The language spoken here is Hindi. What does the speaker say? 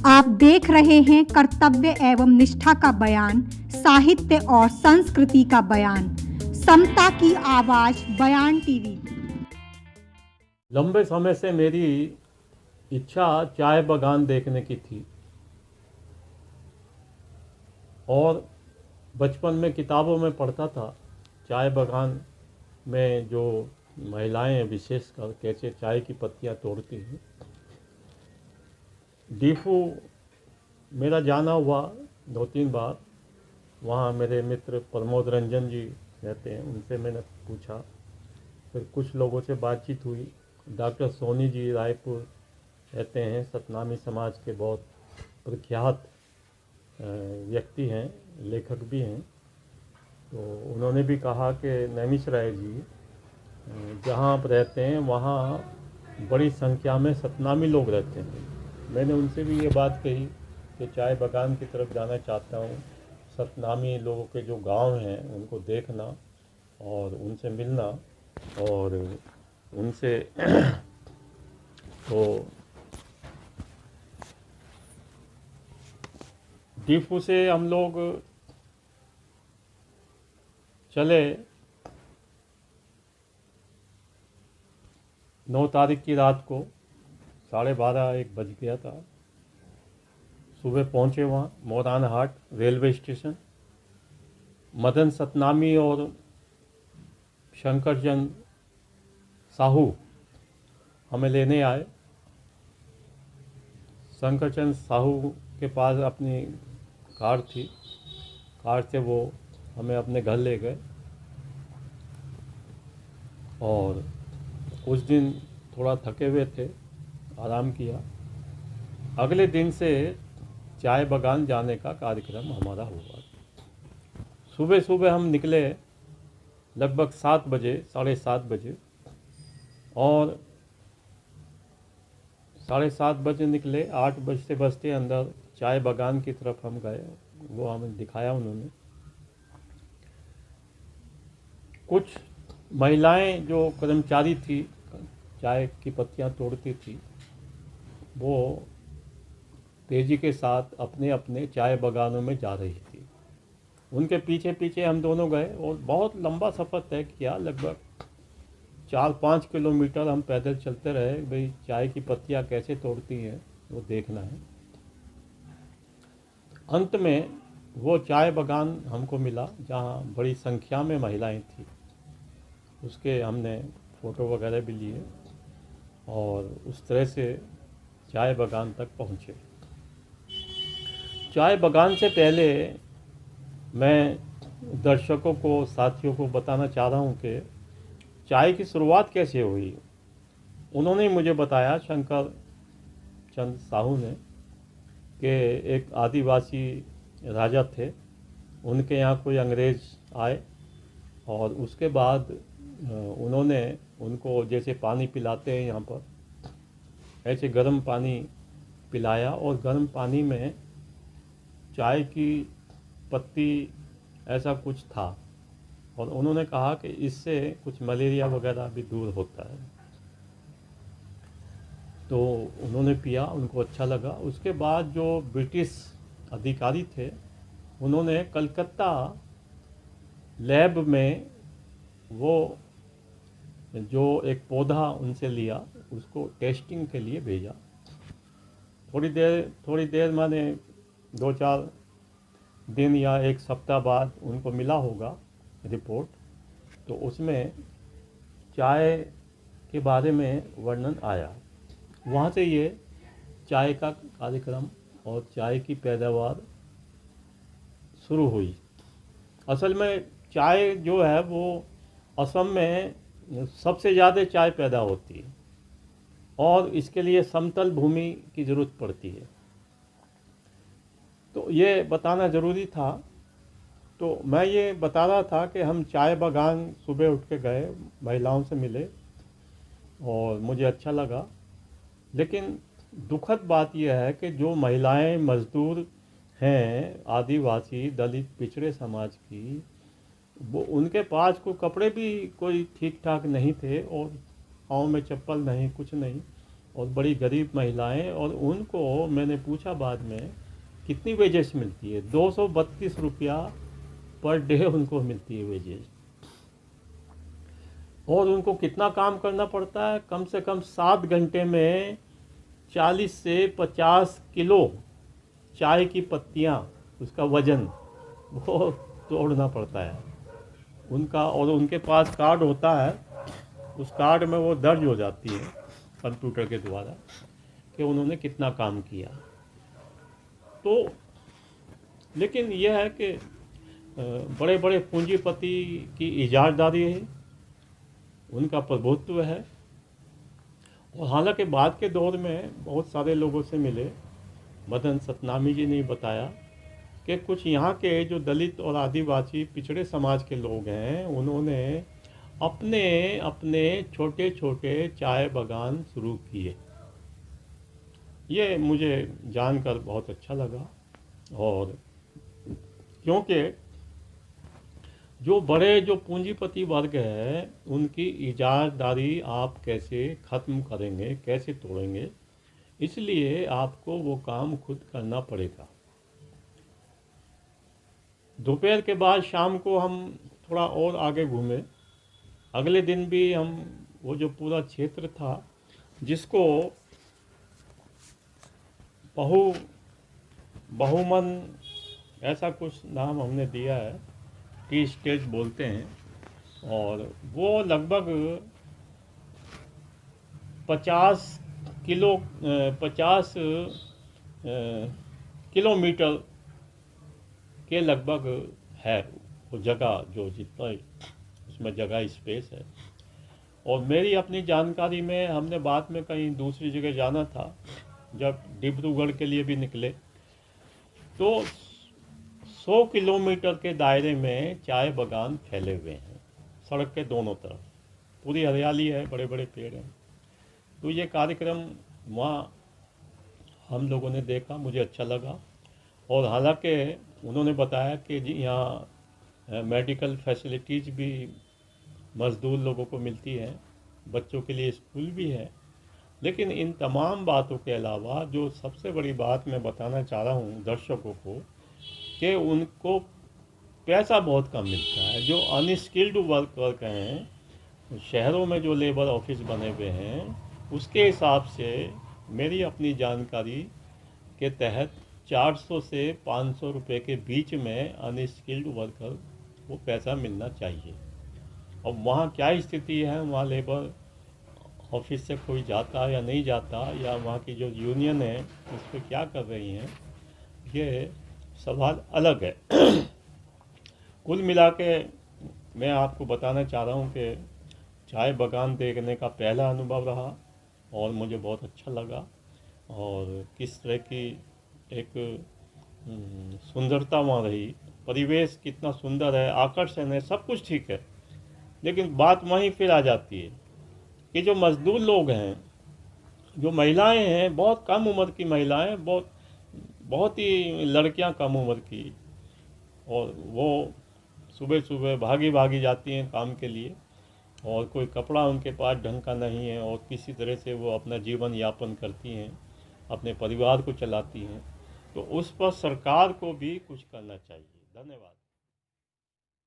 आप देख रहे हैं कर्तव्य एवं निष्ठा का बयान, साहित्य और संस्कृति का बयान, समता की आवाज बयान टीवी। लंबे समय से मेरी इच्छा चाय बागान देखने की थी और बचपन में किताबों में पढ़ता था चाय बागान में जो महिलाएं विशेषकर कैसे चाय की पत्तियां तोड़ती हैं। डीफू मेरा जाना हुआ 2-3 बार। वहाँ मेरे मित्र प्रमोद रंजन जी रहते हैं, उनसे मैंने पूछा। फिर कुछ लोगों से बातचीत हुई। डॉक्टर सोनी जी रायपुर रहते हैं, सतनामी समाज के बहुत प्रख्यात व्यक्ति हैं, लेखक भी हैं। तो उन्होंने भी कहा कि नैमिष राय जी जहाँ आप रहते हैं वहाँ बड़ी संख्या में सतनामी लोग रहते हैं। मैंने उनसे भी ये बात कही कि चाय बागान की तरफ जाना चाहता हूँ, सतनामी लोगों के जो गांव हैं उनको देखना और उनसे मिलना और उनसे तो डीफू से हम लोग चले 9 तारीख की रात को 12:30-1 बज गया था। सुबह पहुँचे वहाँ मोरान हाट रेलवे स्टेशन। मदन सतनामी और शंकरचंद साहू हमें लेने आए। शंकरचंद साहू के पास अपनी कार थी, कार से वो हमें अपने घर ले गए और उस दिन थोड़ा थके हुए थे, आराम किया। अगले दिन से चाय बागान जाने का कार्यक्रम हमारा हुआ। सुबह सुबह हम निकले लगभग 7 बजे, 7:30 बजे, और 7:30 बजे निकले। 8 बजते बजते अंदर चाय बागान की तरफ हम गए। वो हमें दिखाया उन्होंने। कुछ महिलाएं जो कर्मचारी थी, चाय की पत्तियां तोड़ती थी, वो तेजी के साथ अपने अपने चाय बागानों में जा रही थी। उनके पीछे पीछे हम दोनों गए और बहुत लंबा सफ़र तय किया। लगभग 4-5 किलोमीटर हम पैदल चलते रहे। भाई चाय की पत्तियां कैसे तोड़ती हैं वो देखना है। अंत में वो चाय बागान हमको मिला जहाँ बड़ी संख्या में महिलाएं थी। उसके हमने फ़ोटो वगैरह भी लिए और उस तरह से चाय बागान तक पहुँचे। चाय बागान से पहले मैं दर्शकों को, साथियों को बताना चाह रहा हूँ कि चाय की शुरुआत कैसे हुई। उन्होंने मुझे बताया, शंकर चंद साहू ने, कि एक आदिवासी राजा थे, उनके यहाँ कोई अंग्रेज़ आए और उसके बाद उन्होंने उनको जैसे पानी पिलाते हैं यहाँ पर, ऐसे गर्म पानी पिलाया और गर्म पानी में चाय की पत्ती ऐसा कुछ था और उन्होंने कहा कि इससे कुछ मलेरिया वगैरह भी दूर होता है। तो उन्होंने पिया, उनको अच्छा लगा। उसके बाद जो ब्रिटिश अधिकारी थे उन्होंने कलकत्ता लैब में वो जो एक पौधा उनसे लिया, उसको टेस्टिंग के लिए भेजा। थोड़ी देर माने 2-4 दिन या 1 सप्ताह बाद उनको मिला होगा रिपोर्ट। तो उसमें चाय के बारे में वर्णन आया। वहाँ से ये चाय का कार्यक्रम और चाय की पैदावार शुरू हुई। असल में चाय जो है वो असम में सबसे ज़्यादा चाय पैदा होती है और इसके लिए समतल भूमि की ज़रूरत पड़ती है। तो ये बताना ज़रूरी था। तो मैं ये बता रहा था कि हम चाय बागान सुबह उठ के गए, महिलाओं से मिले और मुझे अच्छा लगा। लेकिन दुखद बात यह है कि जो महिलाएं मजदूर हैं, आदिवासी दलित पिछड़े समाज की, वो उनके पास कपड़े भी कोई ठीक ठाक नहीं थे और पाँव में चप्पल नहीं, कुछ नहीं, और बड़ी गरीब महिलाएं, और उनको मैंने पूछा बाद में कितनी वेजेस मिलती है। 232 रुपया पर डे उनको मिलती है वेजेस। और उनको कितना काम करना पड़ता है, कम से कम 7 घंटे में 40 से 50 किलो चाय की पत्तियां, उसका वजन वो तोड़ना पड़ता है उनका। और उनके पास कार्ड होता है, उस कार्ड में वो दर्ज हो जाती है कंप्यूटर के द्वारा कि उन्होंने कितना काम किया। तो लेकिन यह है कि बड़े बड़े पूंजीपति की इजारदारी है, उनका प्रभुत्व है। और हालांकि बाद के दौर में बहुत सारे लोगों से मिले, मदन सतनामी जी ने बताया कि कुछ यहाँ के जो दलित और आदिवासी पिछड़े समाज के लोग हैं, उन्होंने अपने अपने छोटे छोटे चाय बागान शुरू किए। ये मुझे जानकर बहुत अच्छा लगा। और क्योंकि जो बड़े जो पूंजीपति वर्ग है, उनकी इजारदारी आप कैसे ख़त्म करेंगे, कैसे तोड़ेंगे, इसलिए आपको वो काम खुद करना पड़ेगा। दोपहर के बाद शाम को हम थोड़ा और आगे घूमे। अगले दिन भी हम वो जो पूरा क्षेत्र था, जिसको बहुमन ऐसा कुछ नाम हमने दिया है, टी स्टेट बोलते हैं, और वो लगभग 50 किलोमीटर के लगभग है वो जगह, जो जितना उसमें जगह स्पेस है। और मेरी अपनी जानकारी में हमने बाद में कहीं दूसरी जगह जाना था, जब डिब्रूगढ़ के लिए भी निकले, तो 100 किलोमीटर के दायरे में चाय बागान फैले हुए हैं, सड़क के दोनों तरफ पूरी हरियाली है, बड़े बड़े पेड़ हैं। तो ये कार्यक्रम वहाँ हम लोगों ने देखा, मुझे अच्छा लगा। और हालांकि उन्होंने बताया कि जी यहाँ मेडिकल फैसिलिटीज़ भी मज़दूर लोगों को मिलती हैं, बच्चों के लिए स्कूल भी है। लेकिन इन तमाम बातों के अलावा जो सबसे बड़ी बात मैं बताना चाह रहा हूँ दर्शकों को, कि उनको पैसा बहुत कम मिलता है। जो अनस्किल्ड वर्क हैं, शहरों में जो लेबर ऑफिस बने हुए हैं, उसके हिसाब से मेरी अपनी जानकारी के तहत 400 से 500 रुपये के बीच में अनस्किल्ड वर्कर को पैसा मिलना चाहिए। अब वहाँ क्या स्थिति है, वहाँ लेबर ऑफिस से कोई जाता है या नहीं जाता, या वहाँ की जो यूनियन है उस पर क्या कर रही हैं, ये सवाल अलग है। कुल मिला के मैं आपको बताना चाह रहा हूँ कि चाय बागान देखने का पहला अनुभव रहा और मुझे बहुत अच्छा लगा। और किस तरह की एक सुंदरता वहाँ रही, परिवेश कितना सुंदर है, आकर्षण है, सब कुछ ठीक है। लेकिन बात वहीं फिर आ जाती है कि जो मज़दूर लोग हैं, जो महिलाएं हैं, बहुत कम उम्र की महिलाएं, बहुत ही लड़कियां कम उम्र की, और वो सुबह सुबह भागी भागी जाती हैं काम के लिए, और कोई कपड़ा उनके पास ढंग का नहीं है, और किसी तरह से वो अपना जीवन यापन करती हैं, अपने परिवार को चलाती हैं। तो उस पर सरकार को भी कुछ करना चाहिए। धन्यवाद।